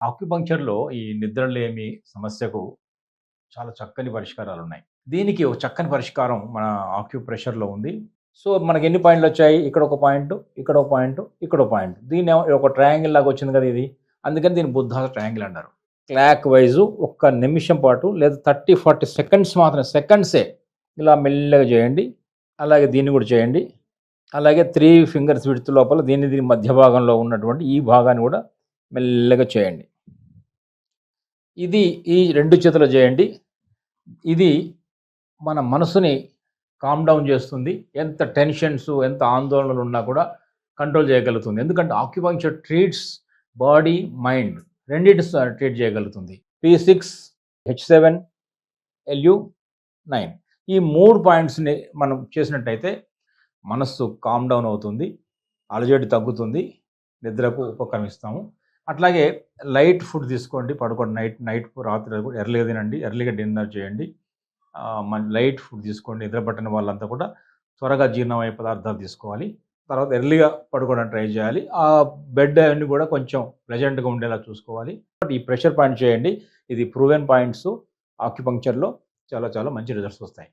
ఆక్యుపంక్చర్‌లో ఈ నిద్రలేమి సమస్యకు చాలా చక్కని పరిష్కారాలున్నాయి. దీనికి ఒక చక్కని పరిష్కారం మన ఆక్యుప్రెషర్‌లో ఉంది. సో, మనకెన్ని పాయింట్‌లొచ్చాయి? ఇక్కడొక పాయింటు, ఇక్కడొక పాయింటు, ఇక్కడో పాయింట్. దీన్నేమో ఒక ట్రయాంగిల్ లాగా వచ్చింది కదా ఇది. అందుకని దీన్ని బుద్ధాల ట్రయాంగిల్ అంటారు. క్లాక్ వైజు ఒక్క నిమిషం పాటు లేదా 30, 40 సెకండ్స్ మాత్రమే సెకండ్సే ఇలా మెల్లగా చేయండి. అలాగే దీన్ని కూడా చేయండి. అలాగే 3 ఫింగర్స్ విడ్త్ లోపల దీని మధ్య భాగంలో ఉన్నటువంటి ఈ భాగాన్ని కూడా మెల్లగా చేయండి. ఇది ఈ 2 చేతులు చేయండి. ఇది మన మనసుని కామ్ డౌన్ చేస్తుంది. ఎంత టెన్షన్స్, ఎంత ఆందోళనలు ఉన్నా కూడా కంట్రోల్ చేయగలుగుతుంది. ఎందుకంటే ఆక్యుపంక్చర్ ట్రీట్స్ బాడీ, మైండ్ రెండిటి ట్రీట్ చేయగలుగుతుంది. P6, H7, LU9 ఈ 3 పాయింట్స్‌ని మనం చేసినట్టయితే మనస్సు కామ్ డౌన్ అవుతుంది. అలజడి తగ్గుతుంది. నిద్రకు ఉపక్రమిస్తాము. అట్లాగే లైట్ ఫుడ్ తీసుకోండి. పడుకోండి రాత్రి ఎర్లీగా తినండి. ఎర్లీగా డిన్నర్ చేయండి. లైట్ ఫుడ్ తీసుకోండి. నిద్ర పట్టని వాళ్ళంతా కూడా త్వరగా జీర్ణమయ్యే పదార్థాలు తీసుకోవాలి. తర్వాత ఎర్లీగా పడుకోవడానికి ట్రై చేయాలి. ఆ బెడ్ అవన్నీ కూడా కొంచెం ప్లెజెంట్‌గా ఉండేలా చూసుకోవాలి. ఈ ప్రెషర్ పాయింట్ చేయండి. ఇది ప్రూవెన్ పాయింట్స్ ఆక్యుపంక్చర్‌లో చాలా చాలా మంచి రిజల్ట్స్ వస్తాయి.